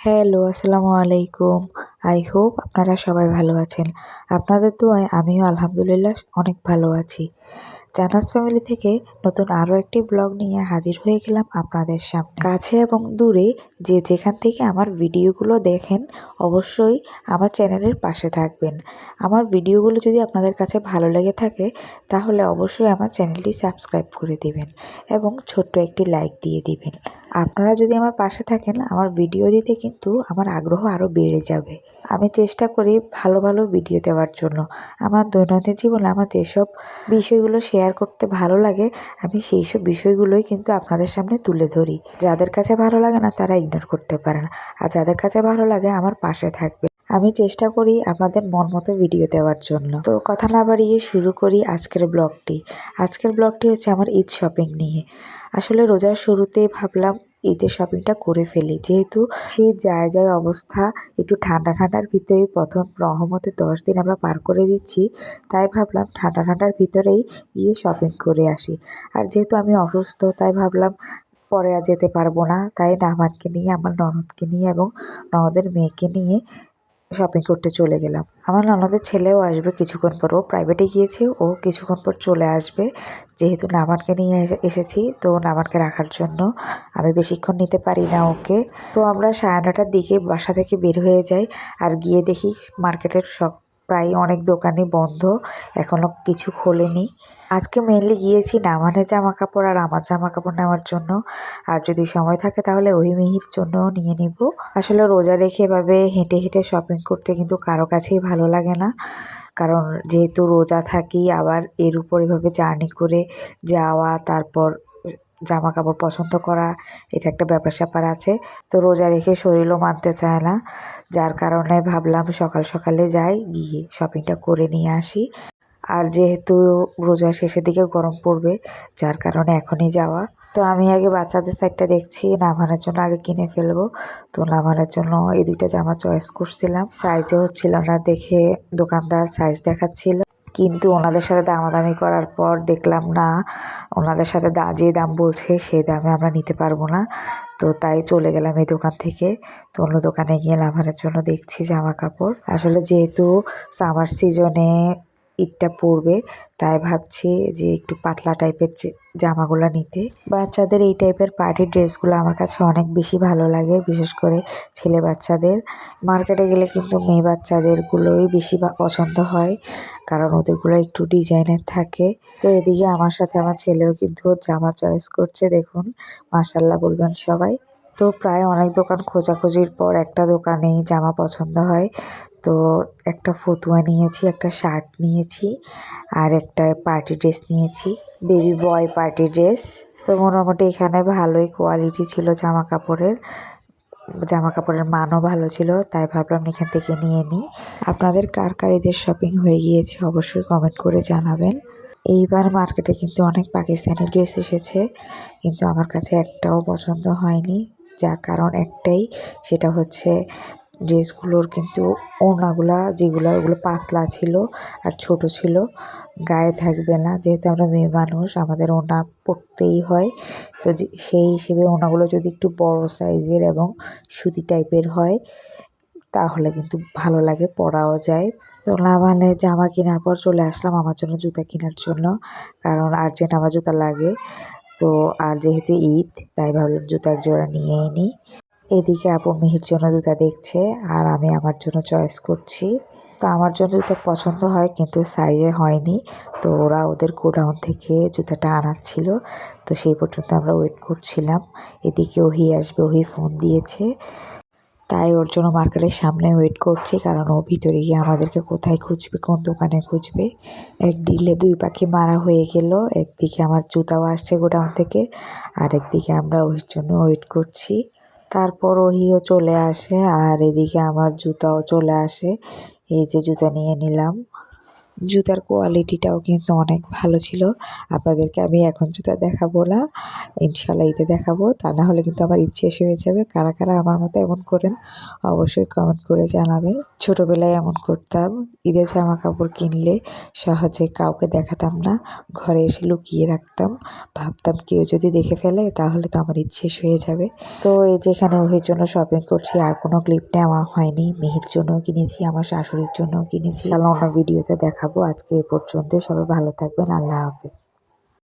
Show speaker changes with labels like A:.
A: Hello, আসসালামু আলাইকুম। I hope আপনারা সবাই ভালো আছেন। আপনাদের দোয়ায় আমিও আলহামদুলিল্লাহ অনেক ভালো আছি। জান্নাত ফ্যামিলি থেকে নতুন আরও একটি ব্লগ নিয়ে হাজির হয়ে গেলাম আপনাদের সামনে। কাছে এবং দূরে যে যেখান থেকে আমার ভিডিওগুলো দেখেন অবশ্যই আমার চ্যানেলের পাশে থাকবেন। আমার ভিডিওগুলো যদি আপনাদের কাছে ভালো লেগে থাকে তাহলে অবশ্যই আমার চ্যানেলটি সাবস্ক্রাইব করে দিবেন এবং ছোট্ট একটি লাইক দিয়ে দিবেন। আপনারা যদি আমার পাশে থাকেন আমার ভিডিও দিতে কিন্তু আমার আগ্রহ আরও বেড়ে যাবে। আমি চেষ্টা করি ভালো ভালো ভিডিও দেওয়ার জন্য। আমার দৈনন্দিন জীবনে আমার যেসব বিষয়গুলো শেয়ার করতে ভালো লাগে আমি সেই সব বিষয়গুলোই কিন্তু আপনাদের সামনে তুলে ধরি। যাদের কাছে ভালো লাগে না তারা ইগনোর করতে পারেন, আর যাদের কাছে ভালো লাগে আমার পাশে থাকবে। আমি চেষ্টা করি আপনাদের মন মতো ভিডিও দেওয়ার জন্য। তো কথা না বাড়িয়ে শুরু করি আজকের ব্লগটি। আজকের ব্লগটি হচ্ছে আমার ঈদ শপিং নিয়ে। আসলে রোজার শুরুতেই ভাবলাম ঈদের শপিংটা করে ফেলি, যেহেতু সেই যায় অবস্থা একটু ঠান্ডার ভিতরেই প্রথম রহমতে 10 দিন আমরা পার করে দিচ্ছি। তাই ভাবলাম ঠান্ডার ভিতরেই গিয়ে শপিং করে আসি। আর যেহেতু আমি অসুস্থ তাই ভাবলাম পরে আর যেতে পারবো না, তাই নামানকে নিয়ে, আমার ননদকে নিয়ে এবং ননদের মেয়েকে নিয়ে শপিং করতে চলে গেলাম। আমার ননদের ছেলেও আসবে কিছুক্ষণ পর, ও প্রাইভেটে গিয়েছে, ও কিছুক্ষণ পর চলে আসবে। যেহেতু নামানকে নিয়ে এসেছি তো নামানকে রাখার জন্য আমি বেশিক্ষণ নিতে পারি না ওকে। তো আমরা 9:30টার দিকে বাসা থেকে বের হয়ে যাই, আর গিয়ে দেখি মার্কেটের সব প্রায় অনেক দোকানই বন্ধ, এখনও কিছু খোলেনি। আজকে মেনলি গিয়েছি নামানের জামা কাপড় আর আমার জামা কাপড় নেওয়ার জন্য, আর যদি সময় থাকে তাহলে ওই মিহির জন্যও নিয়ে নিব। আসলে রোজা রেখে এভাবে হেঁটে হেঁটে শপিং করতে কিন্তু কারো কাছেই ভালো লাগে না, কারণ যেহেতু রোজা থাকি আবার এর উপর এভাবে জার্নি করে যাওয়া, তারপর জামা কাপড় পছন্দ করা, এটা একটা ব্যাপার স্যাপার আছে। তো রোজা রেখে শরীরও মানতে চায় না, যার কারণে ভাবলাম সকাল সকালে যাই, গিয়ে শপিংটা করে নিয়ে আসি। আর যেহেতু রোজার শেষের দিকে গরম পড়বে যার কারণে এখনই যাওয়া। তো আমি আগে বাচ্চাদের সাইডটা দেখছি, নামানোর জন্য আগে কিনে ফেলবো। তো নামানোর জন্য এই 2টা জামা চয়েস করছিলাম, সাইজে হচ্ছিল না দেখে দোকানদার সাইজ দেখাচ্ছিল, কিন্তু ওনাদের সাথে দামাদামি করার পর দেখলাম না, ওনাদের সাথে যে দাম বলছে সেই দামে আমরা নিতে পারবো না। তো তাই চলে গেলাম এই দোকান থেকে। তো অন্য দোকানে গিয়ে নামানোর জন্য দেখছি জামা কাপড়। আসলে যেহেতু সামার সিজনে ঈদটা পড়বে তাই ভাবছি যে একটু পাতলা টাইপের জামাগুলো নিতে। বাচ্চাদের এই টাইপের পার্টি ড্রেসগুলো আমার কাছে অনেক বেশি ভালো লাগে, বিশেষ করে ছেলে বাচ্চাদের। মার্কেটে গেলে কিন্তু মেয়ে বাচ্চাদেরগুলোই বেশি পছন্দ হয়, কারণ ওদেরগুলো একটু ডিজাইনের থাকে। তো এদিকে আমার সাথে আমার ছেলেও কিন্তু জামা চয়েস করছে, দেখুন মাশাল্লাহ বলবেন সবাই। তো প্রায় অনেক দোকান খোঁজাখুঁজির পর একটা দোকানেই জামা পছন্দ হয়। তো একটা ফতুয়া নিয়েছি, একটা শার্ট নিয়েছি, আর একটা পার্টি ড্রেস নিয়েছি, বেবি বয় পার্টি ড্রেস। তো মোটামুটি এখানে ভালোই কোয়ালিটি ছিল জামা কাপড়ের মানও ভালো ছিল, তাই ভাবলাম এখান থেকে নিয়ে নিই। আপনাদের কার কার ঈদের শপিং হয়ে গিয়েছে অবশ্যই কমেন্ট করে জানাবেন। এইবার মার্কেটে কিন্তু অনেক পাকিস্তানি ড্রেস এসেছে, কিন্তু আমার কাছে একটাও পছন্দ হয়নি। যার কারণ একটাই, সেটা হচ্ছে ড্রেসগুলোর কিন্তু ওড়নাগুলা ওগুলো পাতলা ছিল আর ছোট ছিল, গায়ে থাকবে না। যেহেতু আমরা মেয়ে মানুষ আমাদের ওড়না পরতেই হয়, তো সেই হিসেবে ওড়নাগুলো যদি একটু বড় সাইজের এবং সুতি টাইপের হয় তাহলে কিন্তু ভালো লাগে, পরাও যায়। তো মানে জামা কেনার পর চলে আসলাম আমার জন্য জুতা কেনার জন্য, কারণ আর্জেন্ট আমার জুতা লাগে। তো আর যেহেতু ঈদ তাই ভাবলাম জুতা এক জোড়া নিয়েই নিই। এদিকে আপু মিহির জন্য জুতা দেখছে আর আমি আমার জন্য চয়েস করছি। তো আমার জন্য জুতা পছন্দ হয় কিন্তু সাইজে হয়নি, তো ওরা ওদের গোডাউন থেকে জুতাটা আনাচ্ছিল, তো সেই পর্যন্ত আমরা ওয়েট করছিলাম। এদিকে ওহি আসবে, ওহি ফোন দিয়েছে, তাই ওর জন্য মার্কেটের সামনে ওয়েট করছি, কারণ ও ভিতরে গিয়ে আমাদেরকে কোথায় খুঁজবে, কোন দোকানে খুঁজবে। এক ডিলে 2 পাখি মারা হয়ে গেল, একদিকে আমার জুতাও আসছে গোডাউন থেকে, আর একদিকে আমরা ওর জন্য ওয়েট করছি। তারপর ওহিও চলে আসে আর এদিকে আমার জুতাও চলে আসে। এই যে জুতা নিয়ে নিলাম, জুতার কোয়ালিটিটাও কিন্তু অনেক ভালো ছিল। আপনাদেরকে আমি এখন জুতা দেখাবো না, ইনশাল্লাহ ঈদে দেখাবো। তা না হলে কিন্তু আমার ঈদ শেষ হয়ে যাবে। কারা কারা আমার মতো এমন করেন অবশ্যই কমেন্ট করে জানাবেন। ছোটোবেলায় এমন করতাম, ঈদের জামা কাপড় কিনলে সহজে কাউকে দেখাতাম না, ঘরে এসে লুকিয়ে রাখতাম। ভাবতাম কেউ যদি দেখে ফেলে তাহলে তো আমার ঈদ শেষ হয়ে যাবে। তো এই যেখানে ওহির জন্য শপিং করছি, আর কোনো ক্লিপ নেওয়া হয়নি। মিহির জন্যও কিনেছি, আমার শাশুড়ির জন্যও কিনেছি। ইনশাআল্লাহ অন্য ভিডিওতে দেখাবো। আজকে এই পর্যন্ত, সবাই ভালো থাকবেন। আল্লাহ হাফেজ।